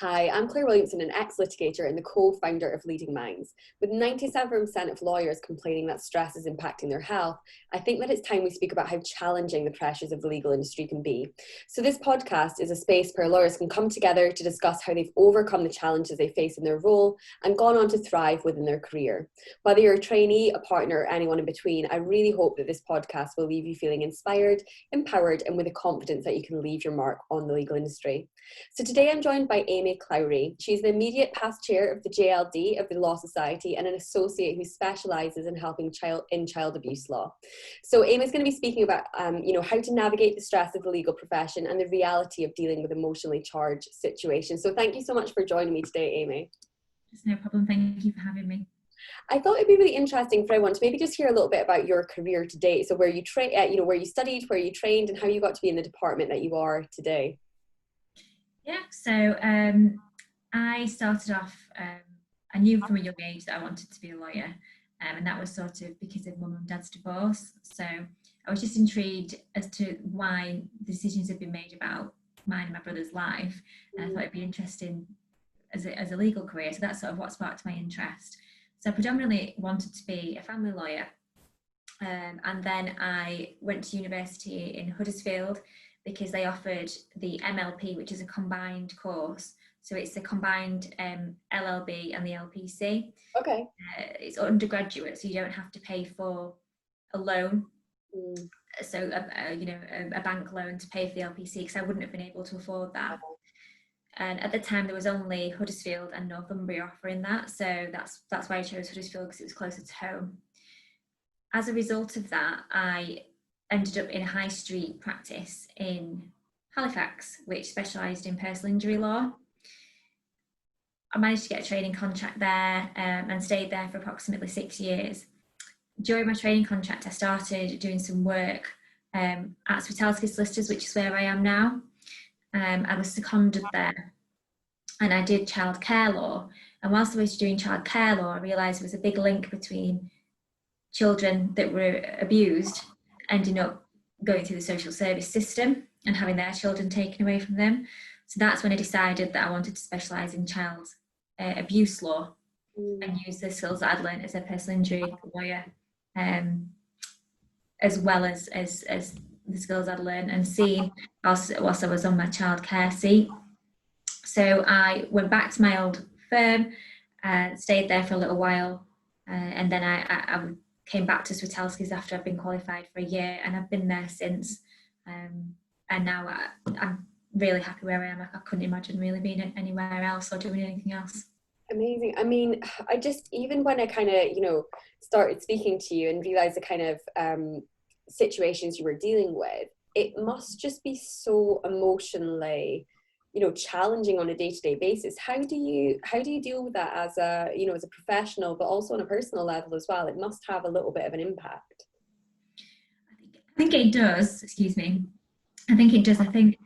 Hi, I'm Claire Williamson, an ex-litigator and the co-founder of Leading Minds. With 97% of lawyers complaining that stress is impacting their health, I think that it's time we speak about how challenging the pressures of the legal industry can be. So this podcast is a space where lawyers can come together to discuss how they've overcome the challenges they face in their role and gone on to thrive within their career. Whether you're a trainee, a partner, or anyone in between, I really hope that this podcast will leave you feeling inspired, empowered, and with the confidence that you can leave your mark on the legal industry. So today I'm joined by Amy Clowrey. She's the immediate past chair of the JLD of the Law Society and an associate who specialises in helping child abuse law. So Amy's going to be speaking about how to navigate the stress of the legal profession and the reality of dealing with emotionally charged situations. So thank you so much for joining me today, Amy. It's no problem. Thank you for having me. I thought it'd be really interesting for everyone to maybe just hear a little bit about your career to date. So where you where you studied, where you trained, and how you got to be in the department that you are today. Yeah, so I started off, I knew from a young age that I wanted to be a lawyer, and that was sort of because of mum and dad's divorce. So I was just intrigued as to why the decisions had been made about mine and my brother's life, and I thought it'd be interesting as a legal career. So that's sort of what sparked my interest. So I predominantly wanted to be a family lawyer, and then I went to university in Huddersfield because they offered the MLP, which is a combined course. So it's the combined LLB and the LPC. Okay. It's undergraduate, so you don't have to pay for a loan. So, a bank loan to pay for the LPC, because I wouldn't have been able to afford that. And at the time, there was only Huddersfield and Northumbria offering that. So that's why I chose Huddersfield, because it was closer to home. As a result of that, I ended up in a high street practice in Halifax, which specialised in personal injury law. I managed to get a training contract there and stayed there for approximately 6 years. During my training contract, I started doing some work at Switalskis Solicitors, which is where I am now. I was seconded there and I did childcare law. And whilst I was doing childcare law, I realised there was a big link between children that were abused ending up going through the social service system and having their children taken away from them. So that's when I decided that I wanted to specialise in child abuse law and use the skills that I'd learned as a personal injury lawyer, as well as the skills I'd learned and seen whilst I was on my childcare seat. So I went back to my old firm, stayed there for a little while, and then I came back to Switalskis after I've been qualified for a year, and I've been there since. And now I'm really happy where I am. I couldn't imagine really being anywhere else or doing anything else. Amazing. I mean, I just, even when I kind of, started speaking to you and realized the kind of situations you were dealing with, it must just be so emotionally, challenging on a day-to-day basis. How do you deal with that as a professional, but also on a personal level as well? It must have a little bit of an impact. I think it does. Excuse me. I think it does. I think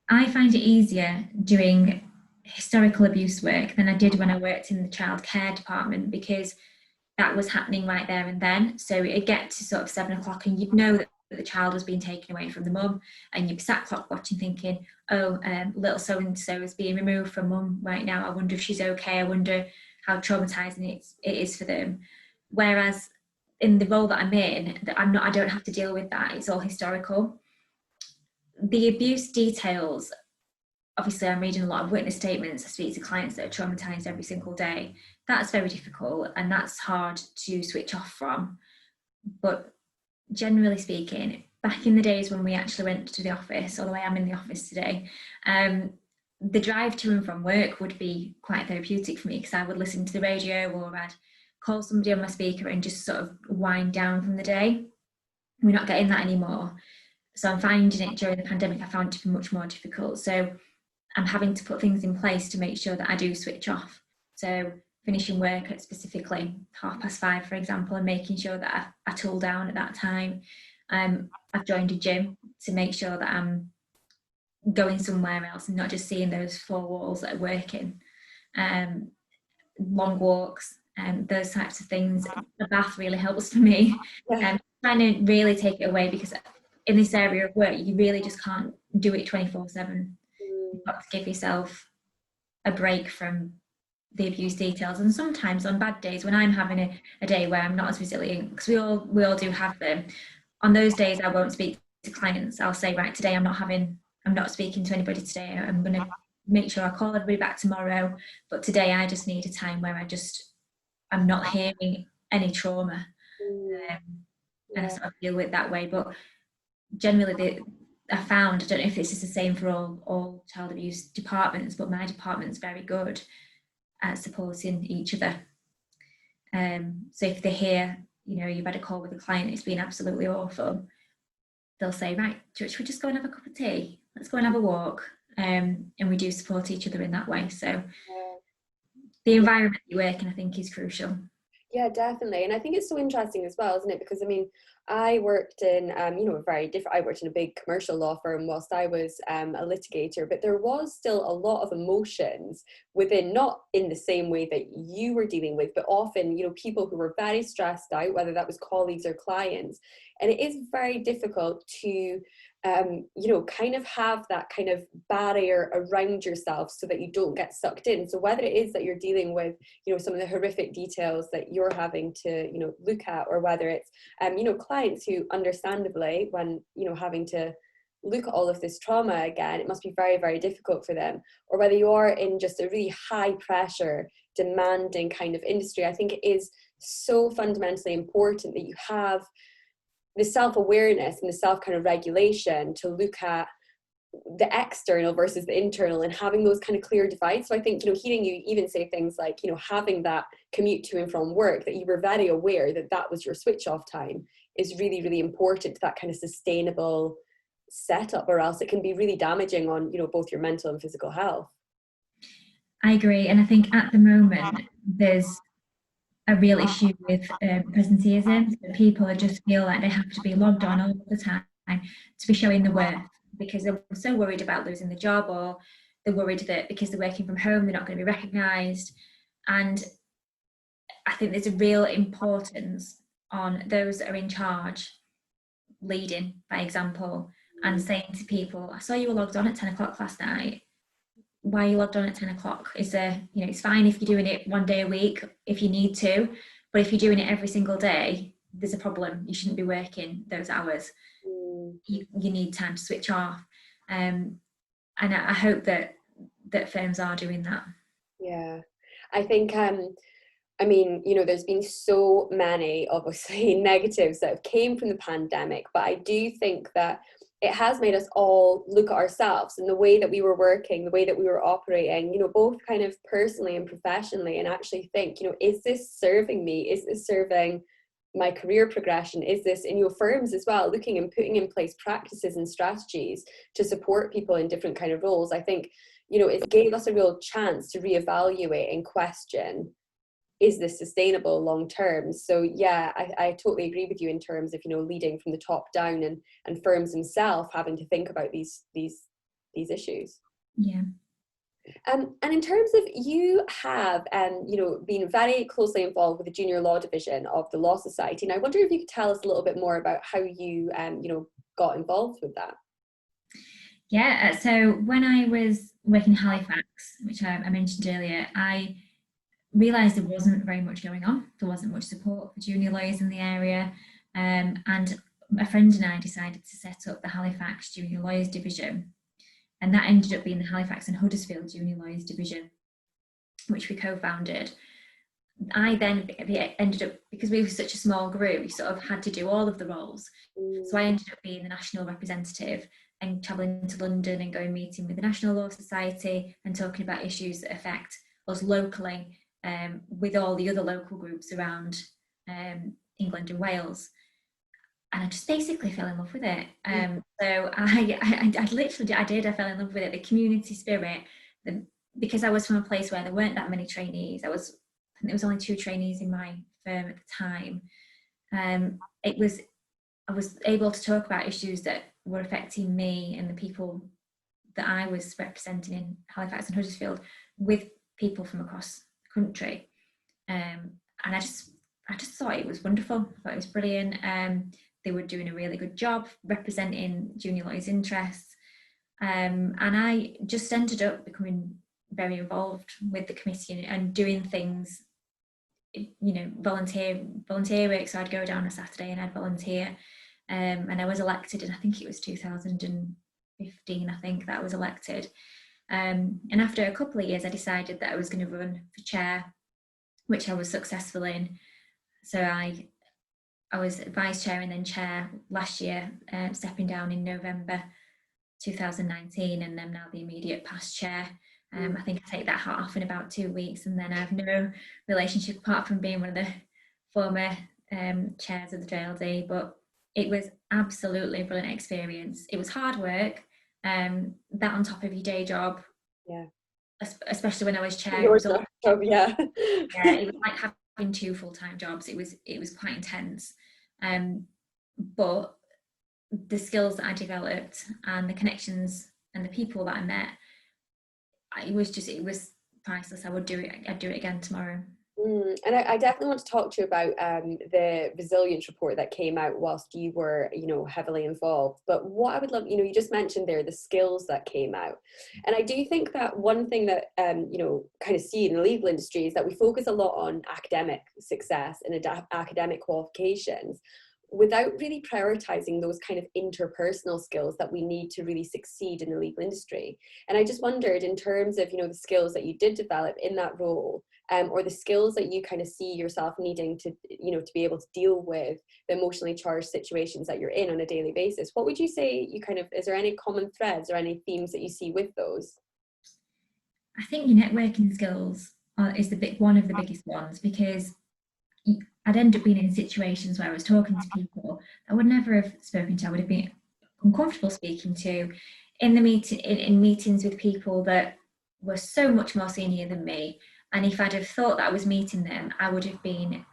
I find it easier doing historical abuse work than I did when I worked in the childcare department, because that was happening right there and then. So it'd get to sort of 7 o'clock and you'd know that the child was being taken away from the mum, and you'd be sat clock watching thinking, little so-and-so is being removed from mum right now. I wonder if she's okay. I wonder how traumatizing it is for them. Whereas in the role that I'm in, I don't have to deal with that. It's all historical. The abuse details, obviously I'm reading a lot of witness statements. I speak to clients that are traumatized every single day. That's very difficult and that's hard to switch off from. But generally speaking, back in the days when we actually went to the office, although I am in the office today, the drive to and from work would be quite therapeutic for me, because I would listen to the radio or I'd call somebody on my speaker and just sort of wind down from the day. We're not getting that anymore. So I'm finding it during the pandemic, I found it to be much more difficult. So I'm having to put things in place to make sure that I do switch off. So finishing work at specifically 5:30, for example, and making sure that I tool down at that time. I've joined a gym to make sure that I'm going somewhere else and not just seeing those four walls that are working. Long walks and those types of things. The bath really helps for me. Trying to really take it away, because in this area of work, you really just can't do it 24/7. You've got to give yourself a break from the abuse details. And sometimes on bad days, when I'm having a day where I'm not as resilient, because we all do have them, on those days I won't speak to clients. I'll say, right, today I'm not speaking to anybody today. I'm going to make sure I call everybody back tomorrow, but today I just need a time where I'm not hearing any trauma, and I sort of deal with it that way. But generally, I found, I don't know if this is the same for all child abuse departments, but my department's very good at supporting each other. So if they hear, you've had a call with a client, it's been absolutely awful, they'll say, right, should we just go and have a cup of tea? Let's go and have a walk. And we do support each other in that way. So the environment you work in, I think, is crucial. Yeah, definitely. And I think it's so interesting as well, isn't it? Because I mean, I worked in, I worked in a big commercial law firm whilst I was a litigator, but there was still a lot of emotions within, not in the same way that you were dealing with, but often, people who were very stressed out, whether that was colleagues or clients. And it is very difficult to kind of have that kind of barrier around yourself so that you don't get sucked in. So whether it is that you're dealing with, some of the horrific details that you're having to, look at, or whether it's, clients who understandably, when, having to look at all of this trauma again, it must be very, very difficult for them. Or whether you are in just a really high pressure, demanding kind of industry, I think it is so fundamentally important that you have the self-awareness and the self kind of regulation to look at the external versus the internal, and having those kind of clear divides. So I think, hearing you even say things like, having that commute to and from work, that you were very aware that that was your switch off time, is really, really important to that kind of sustainable setup, or else it can be really damaging on, both your mental and physical health. I agree. And I think at the moment, there's a real issue with presenteeism. So people just feel like they have to be logged on all the time to be showing the worth, because they're so worried about losing the job, or they're worried that because they're working from home, they're not going to be recognised. And I think there's a real importance on those that are in charge leading by example, and saying to people, I saw you were logged on at 10 o'clock last night. Why are you logged on at 10 o'clock? Is there, it's fine if you're doing it one day a week if you need to, but if you're doing it every single day, there's a problem. You shouldn't be working those hours. You need time to switch off. And I hope that firms are doing that. Yeah, I think, there's been so many, obviously, negatives that have came from the pandemic, but I do think that it has made us all look at ourselves and the way that we were working, the way that we were operating, both kind of personally and professionally, and actually think, is this serving me? Is this serving my career progression? Is this, in your firms as well, looking and putting in place practices and strategies to support people in different kind of roles? I think, it gave us a real chance to reevaluate and question, is this sustainable long term? So yeah, I totally agree with you in terms of, leading from the top down, and firms themselves having to think about these issues. Yeah. And in terms of, you have been very closely involved with the junior law division of the Law Society, and I wonder if you could tell us a little bit more about how you got involved with that. Yeah, so when I was working in Halifax, which I mentioned earlier, I realised there wasn't very much going on. There wasn't much support for junior lawyers in the area, and a friend and I decided to set up the Halifax Junior Lawyers Division, and that ended up being the Halifax and Huddersfield Junior Lawyers Division, which we co-founded. I then ended up, because we were such a small group, we sort of had to do all of the roles. So I ended up being the national representative and travelling to London and going meeting with the National Law Society and talking about issues that affect us locally, with all the other local groups around England and Wales. And I just basically fell in love with it. So I fell in love with it, the community spirit, because I was from a place where there weren't that many trainees. I think there was only 2 trainees in my firm at the time. I was able to talk about issues that were affecting me and the people that I was representing in Halifax and Huddersfield with people from across the country. And I just thought it was wonderful. I thought it was brilliant. They were doing a really good job representing junior lawyers' interests. And I just ended up becoming very involved with the committee and doing things, volunteer work. So I'd go down a Saturday and I'd volunteer, and I was elected, and I think it was 2015, I think, that I was elected. And after a couple of years, I decided that I was going to run for chair, which I was successful in. So I was vice chair and then chair last year, stepping down in November 2019, and I'm now the immediate past chair. I think I take that hat off in about 2 weeks, and then I have no relationship apart from being one of the former chairs of the JLD. But it was absolutely a brilliant experience. It was hard work, that on top of your day job. Yeah. Especially when I was chair. Your job, yeah. Yeah, it was like having 2 full-time jobs. It was quite intense. But the skills that I developed and the connections and the people that I met, it was priceless. I'd do it again tomorrow. And I definitely want to talk to you about the resilience report that came out whilst you were, heavily involved. But what I would love, you just mentioned there the skills that came out. And I do think that one thing that, kind of see in the legal industry is that we focus a lot on academic success and academic qualifications, without really prioritizing those kind of interpersonal skills that we need to really succeed in the legal industry. And I just wondered, in terms of, the skills that you did develop in that role, or the skills that you kind of see yourself needing to, to be able to deal with the emotionally charged situations that you're in on a daily basis, what would you say is there any common threads or any themes that you see with those? I think your networking skills is one of the biggest ones, because I'd end up being in situations where I was talking to people I would never have spoken to. I would have been uncomfortable speaking to in meetings with people that were so much more senior than me. And if I'd have thought that I was meeting them, I would have been,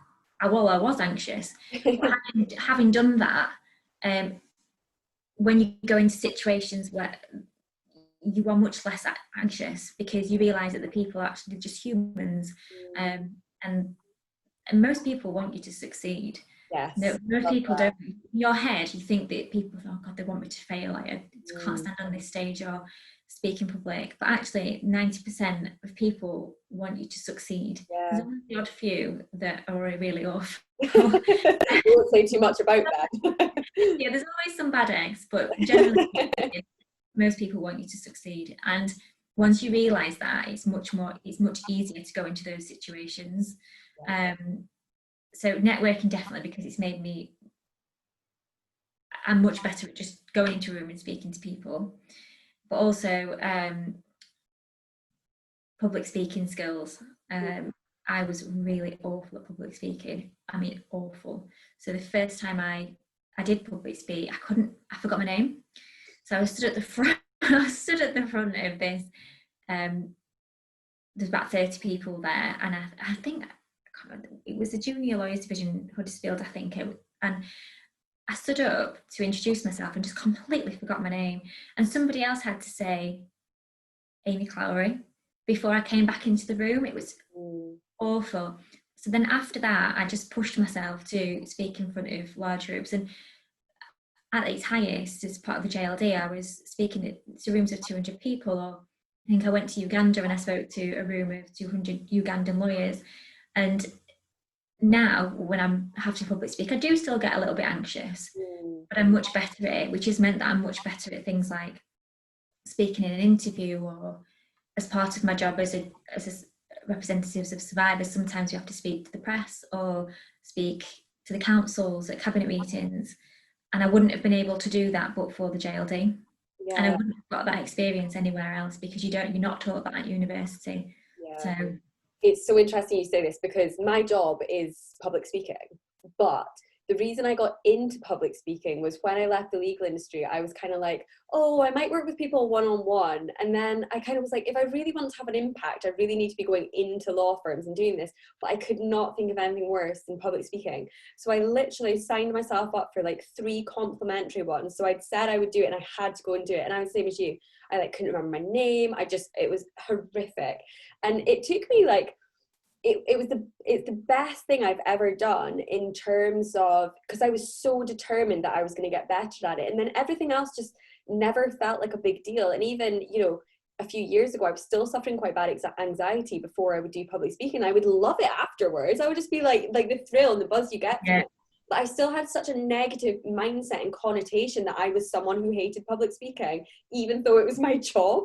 I was anxious. But having done that, when you go into situations where you are much less anxious, because you realise that the people are actually just humans, and most people want you to succeed. Yes. No, most people don't. In your head, you think that people, oh God, they want me to fail. I can't stand on this stage or speak in public. But actually, 90% of people want you to succeed. Yeah. There's only the odd few that are really off. We won't say too much about that. Yeah, there's always some bad eggs, but generally, most people want you to succeed. And once you realise that, it's much easier to go into those situations. So networking, definitely, because it's made me, I'm much better at just going into a room and speaking to people. But also public speaking skills. I was really awful at public speaking. I mean, awful. So the first time I did public speak, I forgot my name. So I stood at the front. I stood at the front of this. There's about 30 people there, and I think, it was the junior lawyers division, Huddersfield, I think. And I stood up to introduce myself and just completely forgot my name. And somebody else had to say, Amy Clowrey, before I came back into the room. It was awful. So then after that, I just pushed myself to speak in front of large groups. And at its highest, as part of the JLD, I was speaking to rooms of 200 people. Or I think I went to Uganda and I spoke to a room of 200 Ugandan lawyers. And now, when I'm having to public speak, I do still get a little bit anxious, but I'm much better at it, which has meant that I'm much better at things like speaking in an interview, or as part of my job as representatives of survivors. Sometimes you have to speak to the press or speak to the councils at cabinet meetings, and I wouldn't have been able to do that but for the JLD. Yeah. And I wouldn't have got that experience anywhere else, because you're not taught that at university. Yeah. So it's so interesting you say this, because my job is public speaking, but the reason I got into public speaking was when I left the legal industry. I was kind of like, oh, I might work with people one-on-one. And then I kind of was like, if I really want to have an impact, I really need to be going into law firms and doing this. But I could not think of anything worse than public speaking. So I literally signed myself up for like 3 complimentary ones. So I'd said I would do it, and I had to go and do it. And I was the same as you. I couldn't remember my name. It was horrific. And it took me it's the best thing I've ever done, in terms of, because I was so determined that I was going to get better at it, and then everything else just never felt like a big deal. And even a few years ago, I was still suffering quite bad anxiety before I would do public speaking. I would love it afterwards. I would just be like the thrill and the buzz you get from it. But I still had such a negative mindset and connotation that I was someone who hated public speaking, even though it was my job.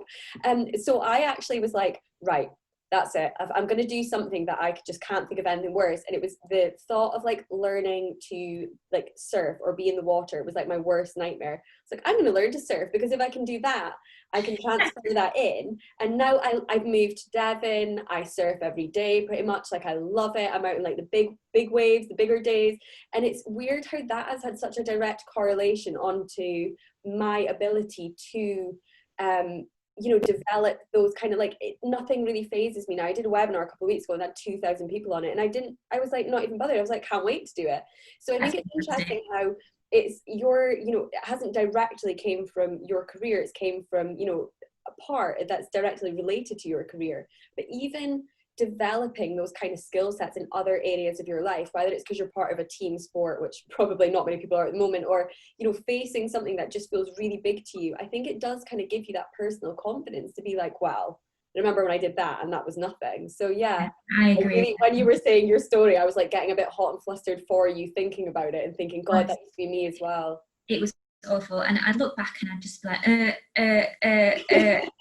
So I actually was like, right, that's it. I'm going to do something that I just can't think of anything worse. And it was the thought of like learning to like surf or be in the water. It was like my worst nightmare. It's like, I'm going to learn to surf, because if I can do that, I can transfer that in. And now I've moved to Devon. I surf every day pretty much. Like, I love it. I'm out in like the big waves, the bigger days. And it's weird how that has had such a direct correlation onto my ability to develop those kind of like, nothing really phases me now. I did a webinar a couple of weeks ago and had 2,000 people on it, and I was like not even bothered. I was like, can't wait to do it. So I think it's interesting how it's it hasn't directly came from your career, it's came from a part that's directly related to your career. But even developing those kind of skill sets in other areas of your life, whether it's because you're part of a team sport, which probably not many people are at the moment, or facing something that just feels really big to you, I think it does kind of give you that personal confidence to be like, wow, I remember when I did that and that was nothing. So yeah, I agree. Really, when you were saying your story, I was like getting a bit hot and flustered for you, thinking about it and thinking, God, that used to be me as well. It was awful, and I'd look back and I'd just be like, and it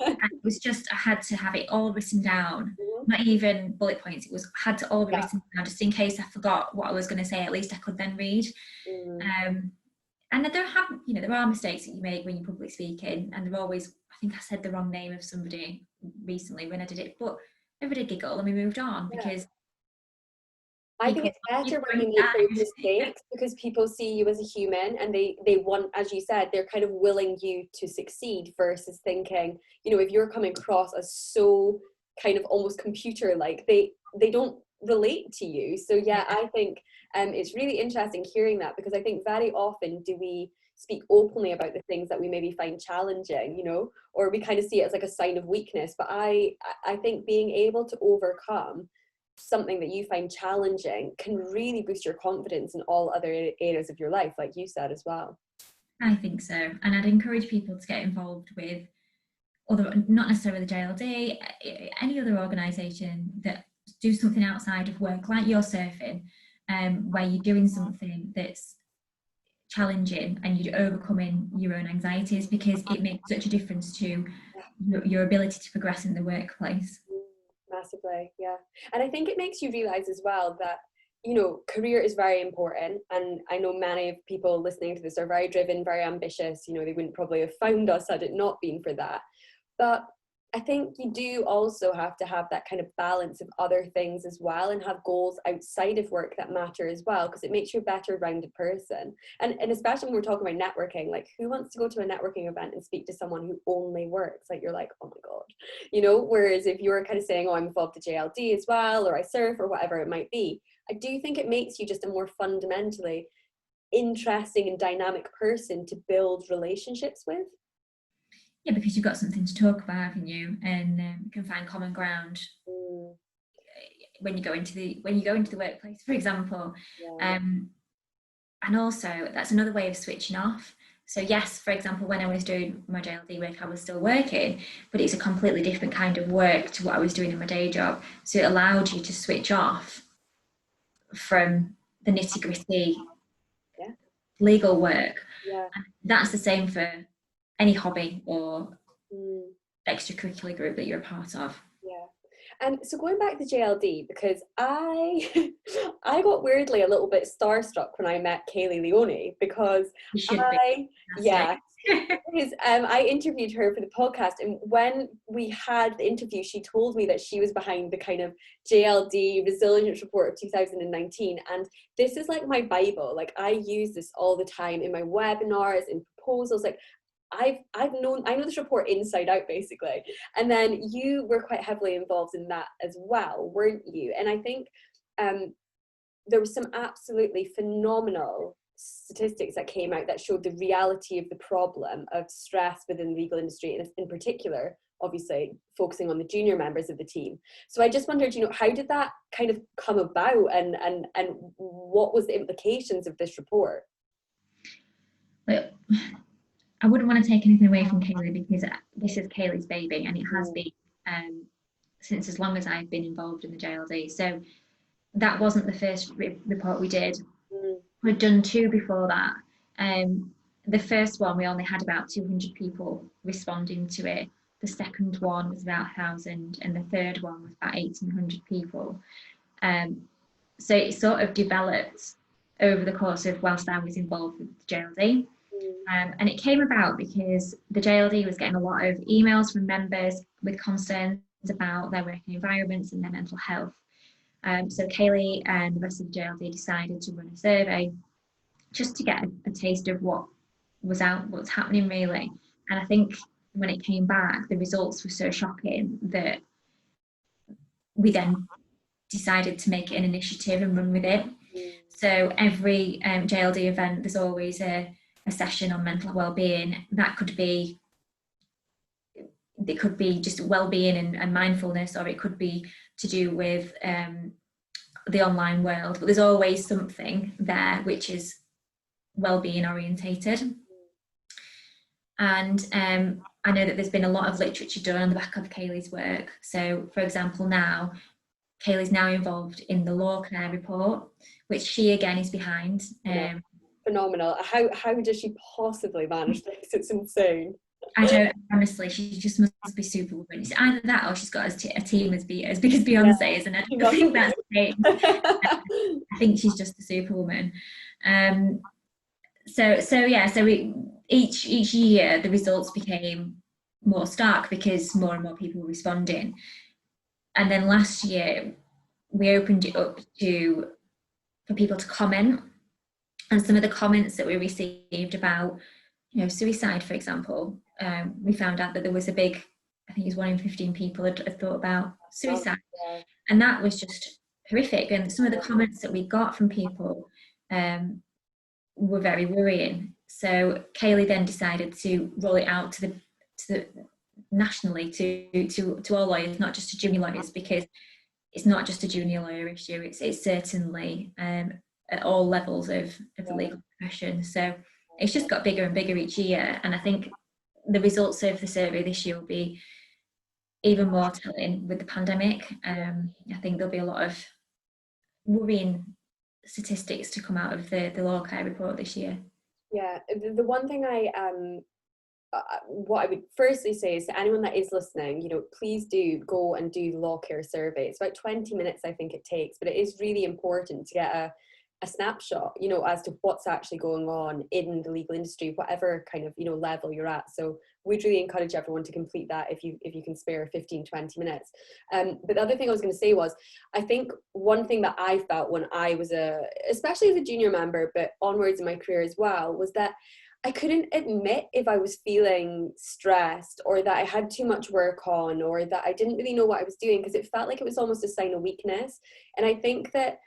was just, I had to have it all written down, not even bullet points. It was had to all be written down, just in case I forgot what I was going to say. At least I could then read. And there are mistakes that you make when you're public speaking, and they're always, I think I said the wrong name of somebody recently when I did it, but everybody giggled and we moved on, because I think it's better when you make those mistakes, because people see you as a human, and they want, as you said, they're kind of willing you to succeed, versus thinking, if you're coming across as so kind of almost computer-like, they don't relate to you. So yeah, I think it's really interesting hearing that, because I think very often do we speak openly about the things that we maybe find challenging, or we kind of see it as like a sign of weakness. But I think being able to overcome something that you find challenging can really boost your confidence in all other areas of your life, like you said as well. I think so, and I'd encourage people to get involved with not necessarily the JLD, any other organisation that do something outside of work, like you're surfing, where you're doing something that's challenging and you're overcoming your own anxieties, because it makes such a difference to your ability to progress in the workplace. Massively, yeah. And I think it makes you realize as well that career is very important, and I know many of people listening to this are very driven, very ambitious. They wouldn't probably have found us had it not been for that. But I think you do also have to have that kind of balance of other things as well, and have goals outside of work that matter as well, because it makes you a better rounded person. And especially when we're talking about networking, like, who wants to go to a networking event and speak to someone who only works? Like, you're like, oh my God, whereas if you're kind of saying, oh, I'm involved in JLD as well, or I surf, or whatever it might be, I do think it makes you just a more fundamentally interesting and dynamic person to build relationships with. Yeah, because you've got something to talk about, haven't you? And you can find common ground when you go into the workplace, for example. And also, that's another way of switching off. So yes, for example, when I was doing my JLD work, I was still working, but it's a completely different kind of work to what I was doing in my day job. So it allowed you to switch off from the nitty-gritty legal work. And that's the same for any hobby or extracurricular group that you're a part of. So going back to JLD, because I got weirdly a little bit starstruck when I met Kaylee Leone, because I interviewed her for the podcast, and when we had the interview, she told me that she was behind the kind of JLD resilience report of 2019, and this is like my Bible. Like, I use this all the time in my webinars, in proposals. Like, I know this report inside out, basically. And then you were quite heavily involved in that as well, weren't you? And I think there was some absolutely phenomenal statistics that came out that showed the reality of the problem of stress within the legal industry, and in particular, obviously, focusing on the junior members of the team. So I just wondered, how did that kind of come about, and what was the implications of this report? Well, I wouldn't want to take anything away from Kaylee, because this is Kaylee's baby, and it has been since as long as I've been involved in the JLD. So that wasn't the first report we did. We'd done 2 before that. The first one, we only had about 200 people responding to it. The second one was about 1,000, and the third one was about 1,800 people. So it sort of developed over the course of whilst I was involved with the JLD. And it came about because the JLD was getting a lot of emails from members with concerns about their working environments and their mental health. So Kaylee and the rest of the JLD decided to run a survey just to get a taste of what was what's happening really. And I think when it came back, the results were so shocking that we then decided to make it an initiative and run with it. So every JLD event, there's always a session on mental well-being. That could be, it could be just well-being and mindfulness, or it could be to do with the online world, but there's always something there which is well-being orientated. And I know that there's been a lot of literature done on the back of Kaylee's work. So for example, now Kaylee's now involved in the Law Care report, which she again is behind. Phenomenal. How does she possibly manage this? It's insane. I don't, honestly, she just must be superwoman. It's either that or she's got a team as big as Beyonce, isn't it? I think that's it. I think she's just a superwoman. So each year the results became more stark because more and more people were responding. And then last year we opened it up for people to comment. And some of the comments that we received about, suicide, for example, we found out that there was a big, I think it was 1 in 15 people had thought about suicide. And that was just horrific. And some of the comments that we got from people were very worrying. So Kaylee then decided to roll it out to the nationally to all lawyers, not just to junior lawyers, because it's not just a junior lawyer issue. It's certainly at all levels of the legal profession. So it's just got bigger and bigger each year. And I think the results of the survey this year will be even more telling with the pandemic. I think there'll be a lot of worrying statistics to come out of the Law Care report this year. Yeah, the one thing what I would firstly say is to anyone that is listening, please do go and do the Law Care survey. It's about 20 minutes, I think it takes, but it is really important to get a snapshot, as to what's actually going on in the legal industry, whatever kind of, level you're at. So we'd really encourage everyone to complete that if you can spare 15, 20 minutes. But the other thing I was going to say was, I think one thing that I felt when I was especially as a junior member, but onwards in my career as well, was that I couldn't admit if I was feeling stressed or that I had too much work on or that I didn't really know what I was doing, because it felt like it was almost a sign of weakness. And I think that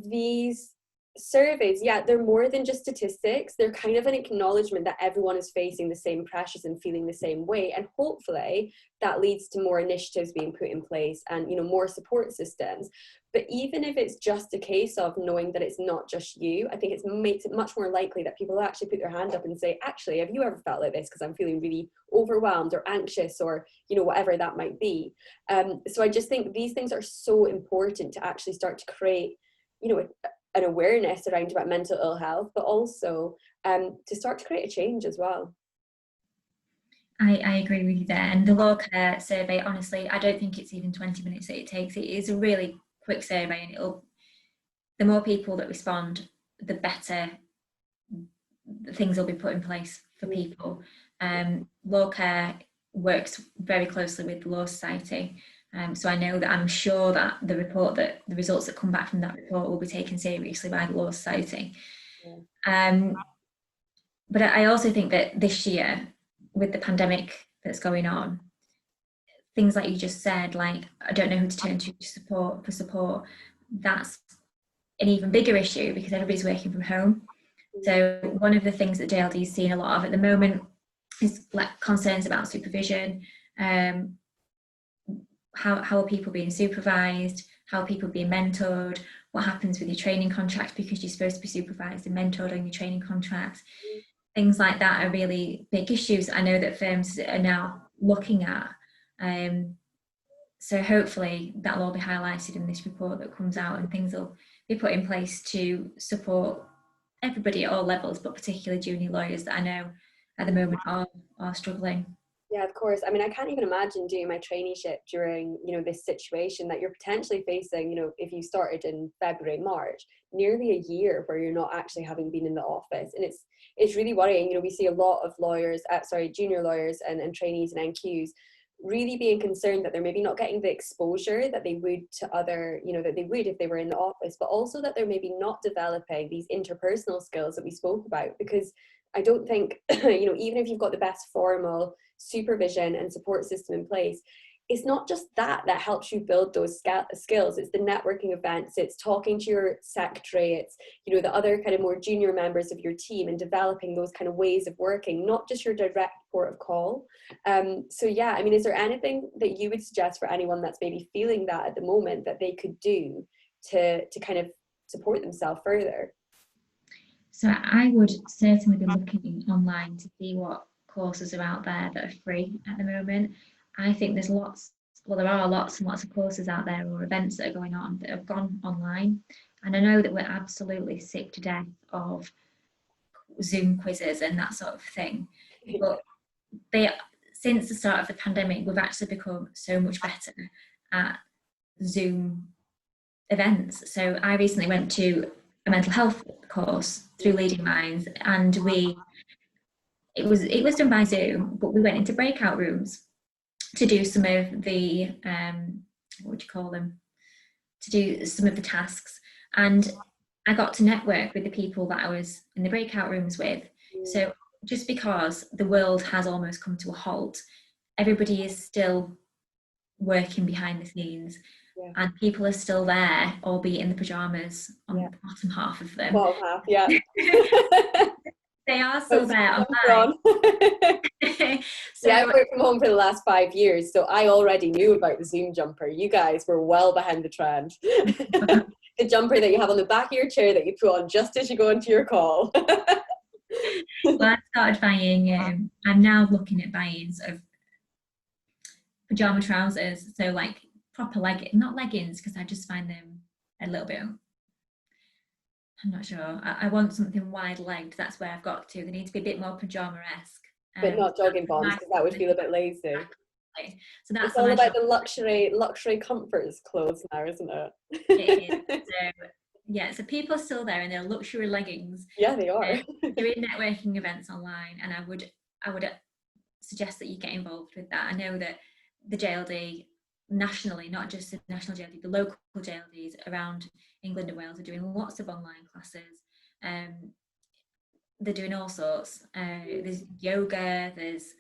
these surveys, they're more than just statistics. They're kind of an acknowledgement that everyone is facing the same pressures and feeling the same way, and hopefully that leads to more initiatives being put in place and more support systems. But even if it's just a case of knowing that it's not just you, I think it makes it much more likely that people will actually put their hand up and say, actually, have you ever felt like this? Because I'm feeling really overwhelmed or anxious or whatever that might be. So I just think these things are so important to actually start to create an awareness around about mental ill health, but also to start to create a change as well. I agree with you there. And the Law Care survey, honestly, I don't think it's even 20 minutes that it takes. It is a really quick survey, and the more people that respond, the better things will be put in place for people. Law Care works very closely with the Law Society. So I know that, I'm sure that the results that come back from that report will be taken seriously by the Law Society. But I also think that this year, with the pandemic that's going on, things like you just said, like, I don't know who to turn to for support, that's an even bigger issue because everybody's working from home. So one of the things that JLD is seeing a lot of at the moment is like concerns about supervision. How are people being supervised? How are people being mentored? What happens with your training contract, because you're supposed to be supervised and mentored on your training contract? things like that are really big issues I know that firms are now looking at. So hopefully that'll all be highlighted in this report that comes out, and things will be put in place to support everybody at all levels, but particularly junior lawyers that I know at the moment are struggling. Yeah, of course. I mean, I can't even imagine doing my traineeship during, this situation that you're potentially facing, if you started in February, March, nearly a year where you're not actually having been in the office. And it's really worrying. We see a lot of lawyers, junior lawyers and trainees and NQs really being concerned that they're maybe not getting the exposure that they would to other, that they would if they were in the office, but also that they're maybe not developing these interpersonal skills that we spoke about. Because I don't think, even if you've got the best formal supervision and support system in place, it's not just that helps you build those skills. It's the networking events, it's talking to your secretary, it's the other kind of more junior members of your team, and developing those kind of ways of working, not just your direct port of call. So yeah, I mean, is there anything that you would suggest for anyone that's maybe feeling that at the moment that they could do to kind of support themselves further? So I would certainly be looking online to see what courses are out there that are free at the moment. I think there's there are lots and lots of courses out there or events that are going on that have gone online. And I know that we're absolutely sick to death of Zoom quizzes and that sort of thing. But since the start of the pandemic, we've actually become so much better at Zoom events. So I recently went to a mental health course through Leading Minds, and it was done by Zoom, but we went into breakout rooms to do some of the what would you call them? To do some of the tasks, and I got to network with the people that I was in the breakout rooms with. So just because the world has almost come to a halt, everybody is still working behind the scenes. Yeah. And people are still there, albeit in the pajamas on the bottom half of them. Bottom half, yeah. They are still there online. So I've worked from home for the last 5 years, so I already knew about the Zoom jumper. You guys were well behind the trend. The jumper that you have on the back of your chair that you put on just as you go into your call. Well, I started buying, I'm now looking at buying sort of pajama trousers, so like proper not leggings, because I just find them a little bit, I'm not sure. I want something wide-legged. That's where I've got to. They need to be a bit more pajama-esque. But not jogging bombs, because that would feel a bit lazy. So that's all about the luxury comforts clothes now, isn't it? It is. So people are still there in their luxury leggings. Yeah, they are. Doing networking events online, and I would suggest that you get involved with that. I know that the JLD nationally, not just the national JLD, the local JLDs around England and Wales are doing lots of online classes. They're doing all sorts. There's yoga, there's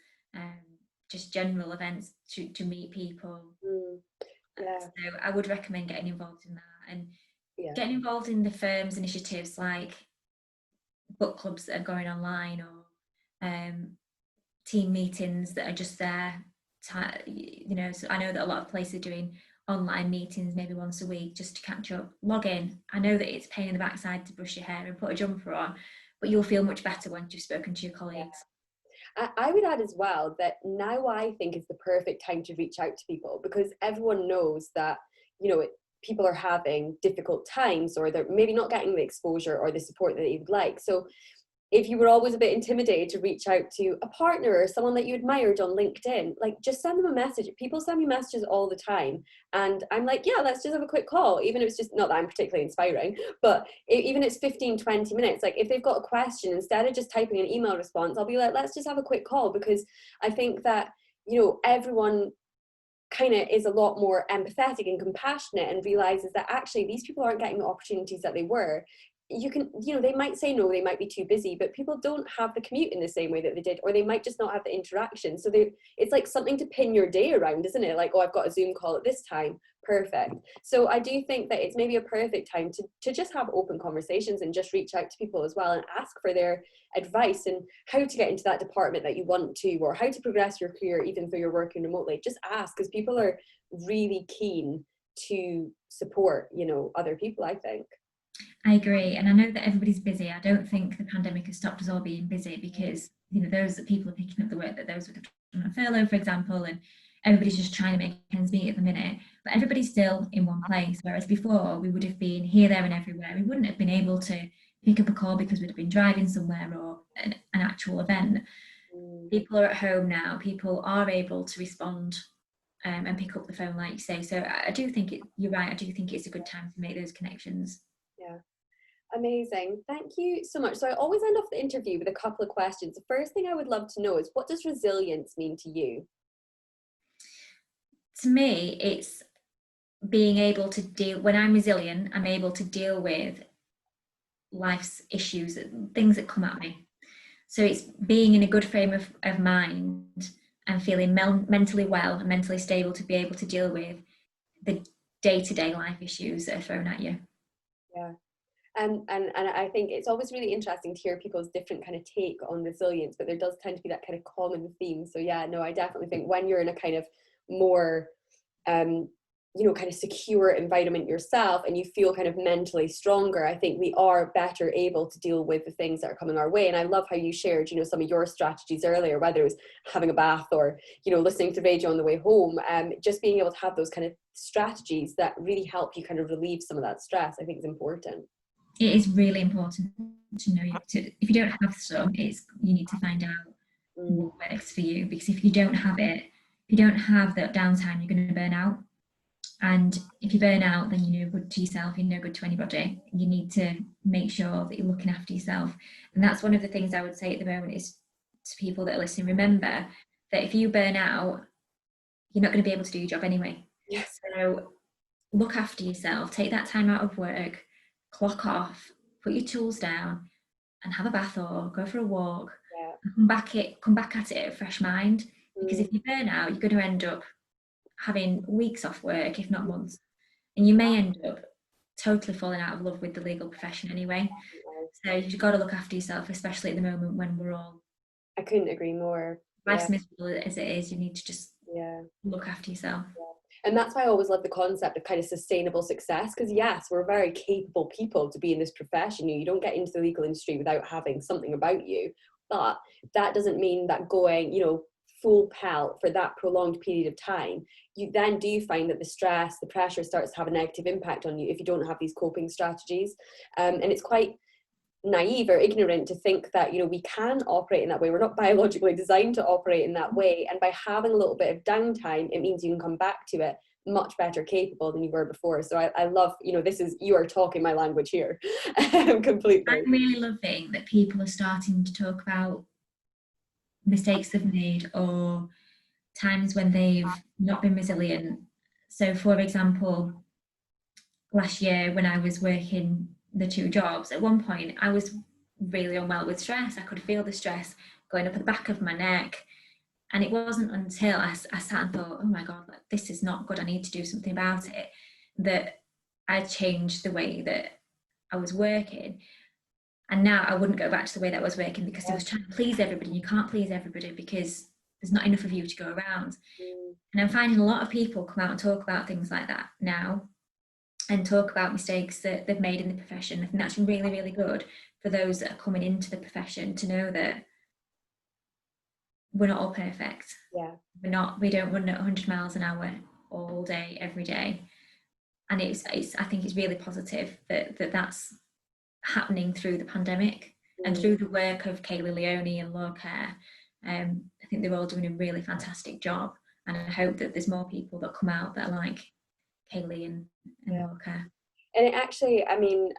just general events to meet people. So I would recommend getting involved in that, and getting involved in the firm's initiatives like book clubs that are going online, or team meetings that are just there. So I know that a lot of places are doing online meetings maybe once a week just to catch up. Log in. I know that it's a pain in the backside to brush your hair and put a jumper on, but you'll feel much better once you've spoken to your colleagues. I would add as well that now I think is the perfect time to reach out to people, because everyone knows that, people are having difficult times, or they're maybe not getting the exposure or the support that they would like. So if you were always a bit intimidated to reach out to a partner or someone that you admired on LinkedIn, like just send them a message. People send me messages all the time, and I'm like, yeah, let's just have a quick call. Even if it's just, not that I'm particularly inspiring, but even if it's 15-20 minutes, like if they've got a question, instead of just typing an email response, I'll be like, let's just have a quick call. Because I think that, everyone kind of is a lot more empathetic and compassionate, and realizes that actually these people aren't getting the opportunities that they were. You can, they might say no, they might be too busy, but people don't have the commute in the same way that they did, or they might just not have the interaction. So it's like something to pin your day around, isn't it? Like, oh, I've got a Zoom call at this time. Perfect. So I do think that it's maybe a perfect time to just have open conversations and just reach out to people as well, and ask for their advice and how to get into that department that you want to, or how to progress your career even though you're working remotely. Just ask, because people are really keen to support, other people, I think. I agree. And I know that everybody's busy. I don't think the pandemic has stopped us all being busy, because, you know, those that people are picking up the work that those with on furlough, for example, and everybody's just trying to make ends meet at the minute. But everybody's still in one place. Whereas before, we would have been here, there, and everywhere. We wouldn't have been able to pick up a call because we'd have been driving somewhere, or an actual event. People are at home now. People are able to respond and pick up the phone, like you say. So I do think you're right. I do think it's a good time to make those connections. Yeah. Amazing. Thank you so much. So I always end off the interview with a couple of questions. The first thing I would love to know is, what does resilience mean to you? To me, it's being able to deal, when I'm resilient, I'm able to deal with life's issues, things that come at me. So it's being in a good frame of mind and feeling mentally well and mentally stable to be able to deal with the day-to-day life issues that are thrown at you. Yeah. And I think it's always really interesting to hear people's different kind of take on resilience, but there does tend to be that kind of common theme. So yeah, no, I definitely think when you're in a kind of more you know, kind of secure environment yourself, and you feel kind of mentally stronger, I think we are better able to deal with the things that are coming our way. And I love how you shared, you know, some of your strategies earlier, whether it was having a bath or, you know, listening to radio on the way home, just being able to have those kind of strategies that really help you kind of relieve some of that stress, I think is important. It is really important to know, if you don't have some, you need to find out what works for you, because if you don't have it, if you don't have that downtime, you're going to burn out. And if you burn out, then you're no good to yourself, you're no good to anybody. You need to make sure that you're looking after yourself. And that's one of the things I would say at the moment is to people that are listening, remember that if you burn out, you're not going to be able to do your job anyway. Yes. So look after yourself, take that time out of work, clock off, put your tools down and have a bath or go for a walk. Yeah. And come back at it at a fresh mind. Because if you burn out, you're going to end up having weeks off work, if not months, and you may end up totally falling out of love with the legal profession anyway. So you've got to look after yourself, especially at the moment when we're all, I couldn't agree more. life's miserable as it is. You need to just look after yourself. And that's why I always love the concept of kind of sustainable success, because yes, we're very capable people to be in this profession. You don't get into the legal industry without having something about you, but that doesn't mean that going, you know, full pelt for that prolonged period of time, you then do find that the stress, the pressure starts to have a negative impact on you if you don't have these coping strategies. And it's quite naive or ignorant to think that, you know, we can operate in that way. We're not biologically designed to operate in that way. And by having a little bit of downtime, it means you can come back to it much better capable than you were before. So I love, you know, you are talking my language here. Completely. I'm really loving that people are starting to talk about mistakes they've made or times when they've not been resilient. So for example, last year when I was working the 2 jobs, at one point I was really unwell with stress. I could feel the stress going up at the back of my neck. And it wasn't until I sat and thought, oh my God, this is not good, I need to do something about it, that I changed the way that I was working. And now I wouldn't go back to the way that I was working, because I was trying to please everybody. You can't please everybody because there's not enough of you to go around. And I'm finding a lot of people come out and talk about things like that now, and talk about mistakes that they've made in the profession. I think that's really, really good for those that are coming into the profession to know that we're not all perfect. Yeah. We don't run at 100 miles an hour all day, every day. And I think it's really positive that's happening through the pandemic and through the work of Kaylee Leone and Law Care. I think they're all doing a really fantastic job, and I hope that there's more people that come out that are like Kaylee and Law Care. And it actually, I mean,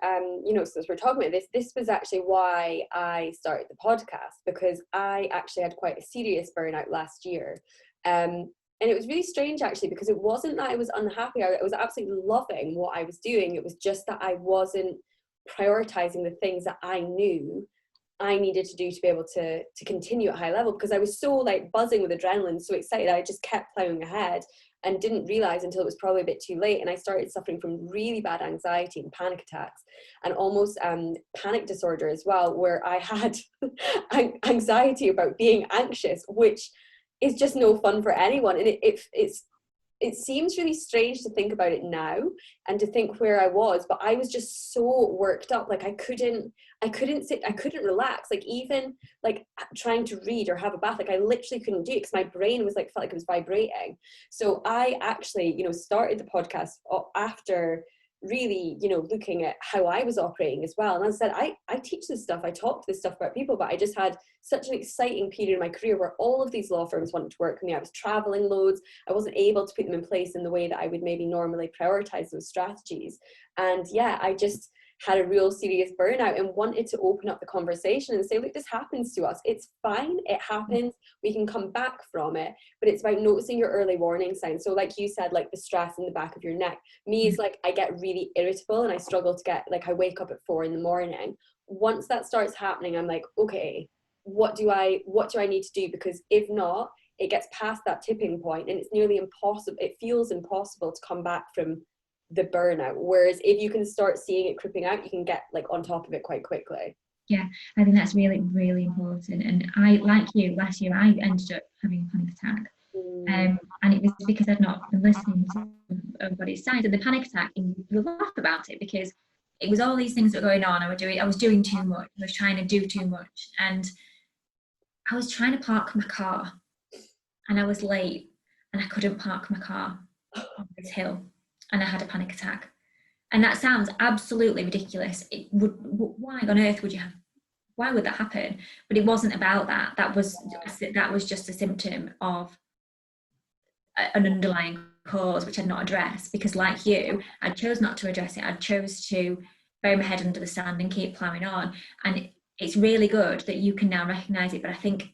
you know, since we're talking about this was actually why I started the podcast, because I actually had quite a serious burnout last year. And it was really strange, actually, because it wasn't that I was unhappy. I was absolutely loving what I was doing. It was just that I wasn't prioritizing the things that I knew I needed to do to be able to continue at high level, because I was so like buzzing with adrenaline, so excited. I just kept plowing ahead and didn't realize until it was probably a bit too late. And I started suffering from really bad anxiety and panic attacks, and almost panic disorder as well, where I had anxiety about being anxious, which is just no fun for anyone. And it's it seems really strange to think about it now and to think where I was, but I was just so worked up. Like I couldn't sit, I couldn't relax. Like even like trying to read or have a bath, like I literally couldn't do it because my brain was like, felt like it was vibrating. So I actually, you know, started the podcast after really, you know, looking at how I was operating as well. And as I said, I teach this stuff, I talk this stuff about people, but I just had such an exciting period in my career where all of these law firms wanted to work with me. I was traveling loads. I wasn't able to put them in place in the way that I would maybe normally prioritize those strategies. And yeah, I just had a real serious burnout and wanted to open up the conversation and say, look, this happens to us. It's fine. It happens. We can come back from it. But it's about noticing your early warning signs. So like you said, like the stress in the back of your neck. Me is like, I get really irritable and I struggle to get, like I wake up at 4 a.m. Once that starts happening, I'm like, okay, what do I need to do? Because if not, it gets past that tipping point and it's nearly impossible. It feels impossible to come back from the burnout, whereas if you can start seeing it creeping out, you can get like on top of it quite quickly. Yeah, I think that's really, really important. And I, like you, last year I ended up having a panic attack, and it was because I'd not been listening to everybody's signs. And the panic attack, and you laugh about it because it was all these things that were going on. I was doing too much. I was trying to do too much, and I was trying to park my car, and I was late, and I couldn't park my car on this hill. And I had a panic attack. And that sounds absolutely ridiculous. Why on earth would you have, why would that happen? But it wasn't about that. That was just a symptom of an underlying cause, which I'd not addressed, because like you, I chose not to address it. I chose to bury my head under the sand and keep ploughing on. And it's really good that you can now recognise it. But I think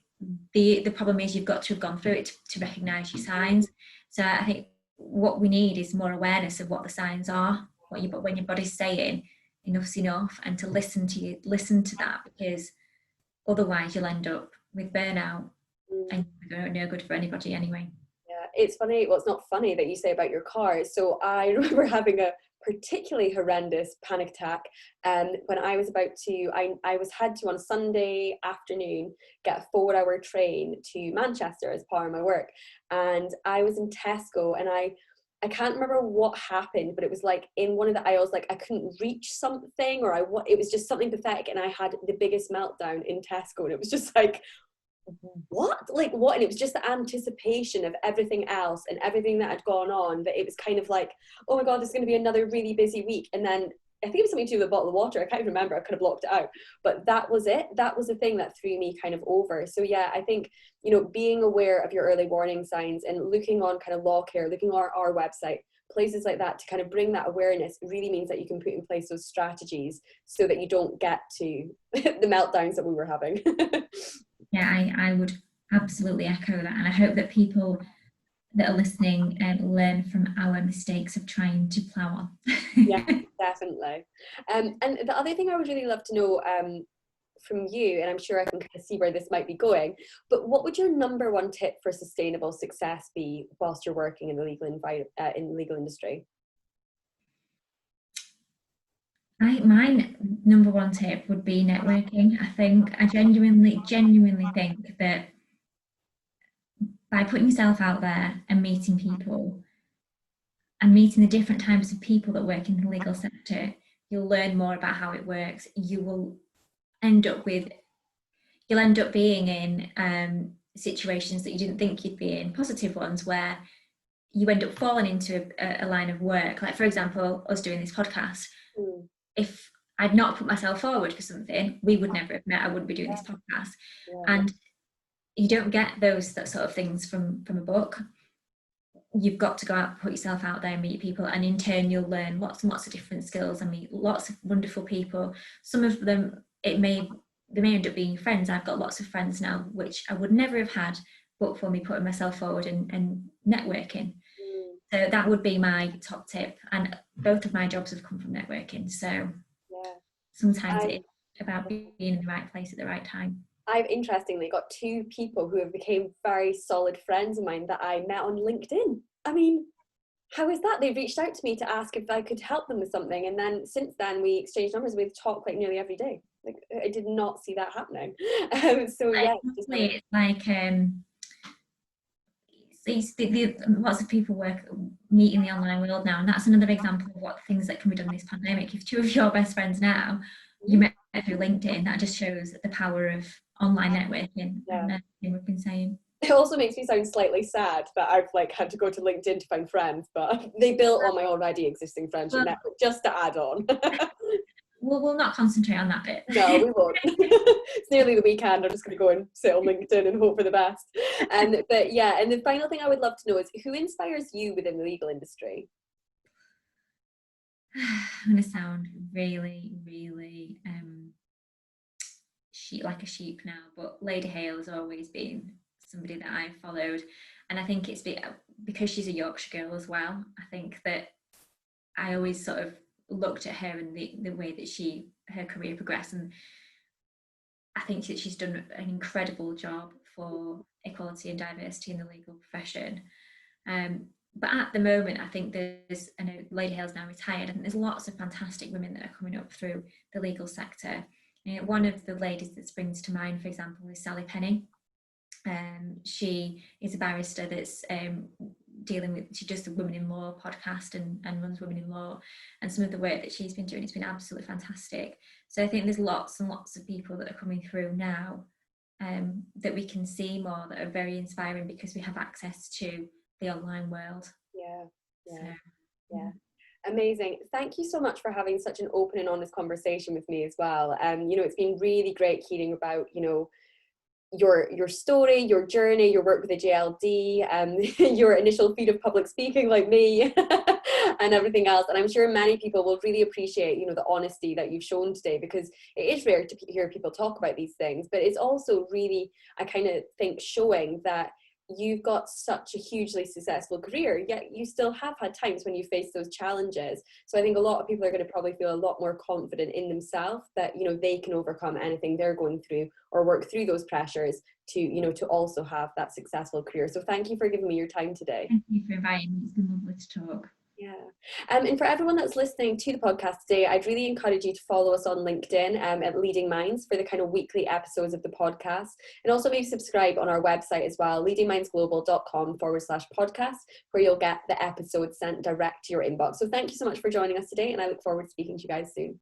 the problem is you've got to have gone through it to recognise your signs. So I think what we need is more awareness of what the signs are, when your body's saying enough's enough, and to listen to that, because otherwise you'll end up with burnout and no good for anybody anyway. Yeah, it's funny. Well, it's not funny that you say about your car. So I remember having a particularly horrendous panic attack when I was about to, I had to on Sunday afternoon get a 4-hour train to Manchester as part of my work, and I was in Tesco and I can't remember what happened, but it was like in one of the aisles, like I couldn't reach something, or it was just something pathetic, and I had the biggest meltdown in Tesco, and it was just like, what? And it was just the anticipation of everything else and everything that had gone on, that it was kind of like, oh my god, this is going to be another really busy week. And then I think it was something to do with a bottle of water. I can't even remember. I could have blocked it out, but that was it. That was the thing that threw me kind of over. So yeah, I think, you know, being aware of your early warning signs and looking on kind of law care, looking on our website, places like that, to kind of bring that awareness really means that you can put in place those strategies so that you don't get to the meltdowns that we were having. Yeah, I would absolutely echo that, and I hope that people that are listening learn from our mistakes of trying to plough on. Yeah, definitely. And the other thing I would really love to know from you, and I'm sure I can kind of see where this might be going, but what would your number one tip for sustainable success be whilst you're working in the legal in the legal industry? My number one tip would be networking. I genuinely think that by putting yourself out there and meeting people and meeting the different types of people that work in the legal sector, you'll learn more about how it works. You'll end up being in situations that you didn't think you'd be in, positive ones, where you end up falling into a line of work. Like, for example, us doing this podcast. If I'd not put myself forward for something, we would never have met. I wouldn't be doing this podcast. And you don't get that sort of things from a book. You've got to go out, put yourself out there and meet people, and in turn you'll learn lots and lots of different skills and meet lots of wonderful people. Some of them they may end up being friends. I've got lots of friends now which I would never have had but for me putting myself forward and networking. So that would be my top tip, and both of my jobs have come from networking. So sometimes it's about being in the right place at the right time. I've interestingly got 2 people who have become very solid friends of mine that I met on LinkedIn. I mean, how is that? They reached out to me to ask if I could help them with something, and then since then we exchanged numbers. We've talked like nearly every day. Like, I did not see that happening. So yeah, it's like lots of people meet in the online world now, and that's another example of what things that can be done in this pandemic. If two of your best friends now you met through LinkedIn, that just shows the power of online networking. Yeah. And we've been saying. It also makes me sound slightly sad that I've like had to go to LinkedIn to find friends, but they built on my already existing friendship network just to add on. We'll not concentrate on that bit. No, we won't. It's nearly the weekend. I'm just going to go and sit on LinkedIn and hope for the best. But yeah, and the final thing I would love to know is who inspires you within the legal industry? I'm going to sound really, really like a sheep now, but Lady Hale has always been somebody that I've followed, and I think it's because she's a Yorkshire girl as well. I think that I always sort of looked at her and the way that her career progressed, and I think that she's done an incredible job for equality and diversity in the legal profession. But at the moment, I think I know Lady Hale's now retired, and there's lots of fantastic women that are coming up through the legal sector. One of the ladies that springs to mind, for example, is Sally Penny. She is a barrister that's she does the Women in Law podcast and runs Women in Law, and some of the work that she's been doing has been absolutely fantastic. So I think there's lots and lots of people that are coming through now that we can see more, that are very inspiring because we have access to the online world. Yeah. Amazing. Thank you so much for having such an open and honest conversation with me as well. It's been really great hearing about, your story, your journey, your work with the JLD, your initial feat of public speaking like me and everything else. And I'm sure many people will really appreciate, the honesty that you've shown today, because it is rare to hear people talk about these things, but it's also really, I kind of think, showing that you've got such a hugely successful career, yet you still have had times when you face those challenges. So I think a lot of people are going to probably feel a lot more confident in themselves that, they can overcome anything they're going through or work through those pressures to, to also have that successful career. So thank you for giving me your time today. Thank you for inviting me. It's been lovely to talk. Yeah. And for everyone that's listening to the podcast today, I'd really encourage you to follow us on LinkedIn at Leading Minds for the kind of weekly episodes of the podcast. And also maybe subscribe on our website as well, leadingmindsglobal.com/podcast, where you'll get the episodes sent direct to your inbox. So thank you so much for joining us today, and I look forward to speaking to you guys soon.